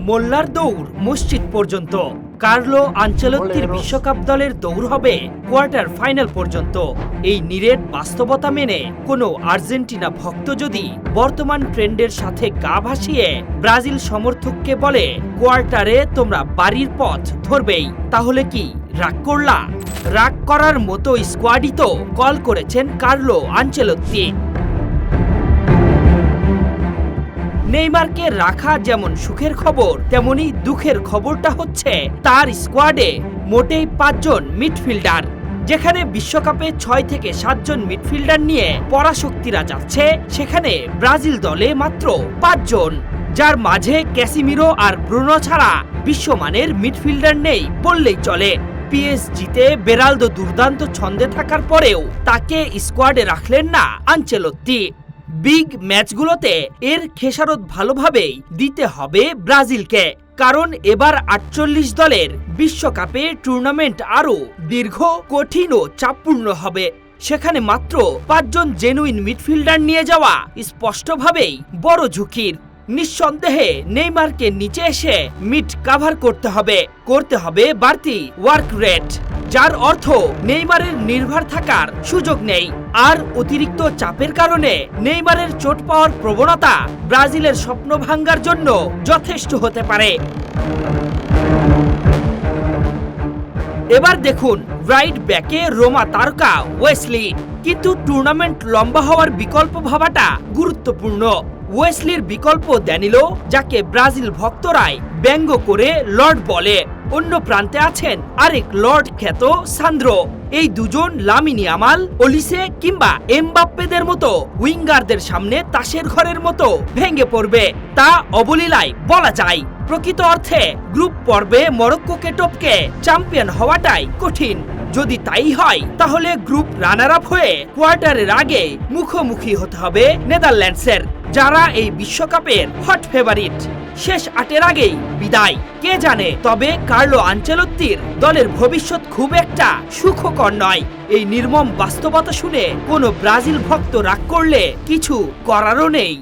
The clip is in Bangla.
মোল্লার দৌড় মসজিদ পর্যন্ত। কার্লো আনচেলত্তির বিশ্বকাপ দলের দৌড় হবে কোয়ার্টার ফাইনাল পর্যন্ত। এই নিরেট বাস্তবতা মেনে কোনো আর্জেন্টিনা ভক্ত যদি বর্তমান ট্রেন্ডের সাথে গা ভাসিয়ে ব্রাজিল সমর্থককে বলে কোয়ার্টারে তোমরা বাড়ির পথ ধরবেই, তাহলে কি রাগ করলা? রাগ করার মতো স্কোয়াডই তো কল করেছেন কার্লো আনচেলত্তি। নেইমারকে রাখা যেমন সুখের খবর, তেমনি দুঃখের খবরটা হচ্ছে তার স্কোয়াডে মোটেই 5 জন মিডফিল্ডার। যেখানে বিশ্বকাপে 6 থেকে 7 জন মিডফিল্ডার নিয়ে পরাশক্তিরা যাচ্ছে, সেখানে ব্রাজিল দলে মাত্র 5 জন, যার মাঝে ক্যাসিমিরো আর ব্রুনো ছাড়া বিশ্বমানের মিডফিল্ডার নেই বললেই চলে। পিএসজিতে বেরালদো দুর্দান্ত ছন্দে থাকার পরেও তাকে স্কোয়াডে রাখলেন না আনচেলত্তি। বিগ ম্যাচগুলোতে এর খেসারত ভালোভাবেই দিতে হবে ব্রাজিলকে, কারণ এবার 48 দলের বিশ্বকাপে টুর্নামেন্ট আরও দীর্ঘ, কঠিন ও চাপপূর্ণ হবে। সেখানে মাত্র 5 জন জেনুইন মিডফিল্ডার নিয়ে যাওয়া স্পষ্টভাবেই বড় ঝুঁকির। নিঃসন্দেহে নেইমারকে নিচে এসে মিড কাভার করতে হবে বাড়তি ওয়ার্ক রেট, যার অর্থ নেইমারের নির্ভর থাকার সুযোগ নেই। আর অতিরিক্ত চাপের কারণে নেইমারের চোট পাওয়ার প্রবণতা ব্রাজিলের স্বপ্ন ভাঙ্গার জন্য যথেষ্ট হতে পারে। এবার দেখুন রাইট ব্যাকে রোমা তারকা ওয়েসলি, কিন্তু টুর্নামেন্ট লম্বা হওয়ার বিকল্প ভাবাটা গুরুত্বপূর্ণ। ওয়েসলির বিকল্প ড্যানিলো, যাকে ব্রাজিল ভক্তরাই ব্যঙ্গ করে লর্ড বলে। অন্য প্রান্তে আছেন আরেক লর্ড খ্যাত সান্দ্রো। এই দুজন লামিন ইয়ামাল, ওলিসে কিংবা এমবাপ্পেদের মতো উইঙ্গারদের সামনে তাসের ঘরের মতো ভেঙে পড়বে, তা অবলীলায় বলা যায়। প্রকৃত অর্থে গ্রুপ পর্বে মরক্কোকে টপকে চ্যাম্পিয়ন হওয়াটাই কঠিন। যদি তাই হয়, তাহলে গ্রুপ রানার আপ হয়ে কোয়ার্টারের আগে মুখোমুখি হতে হবে নেদারল্যান্ডসের, যারা এই বিশ্বকাপের হট ফেভারিট। শেষ 8-এর আগেই বিদায় কে জানে। তবে কার্লো আনচেলত্তির দলের ভবিষ্যৎ খুব একটা সুখকর নয়। এই নির্মম বাস্তবতা শুনে কোনো ব্রাজিল ভক্ত রাগ করলে কিছু করারও নেই।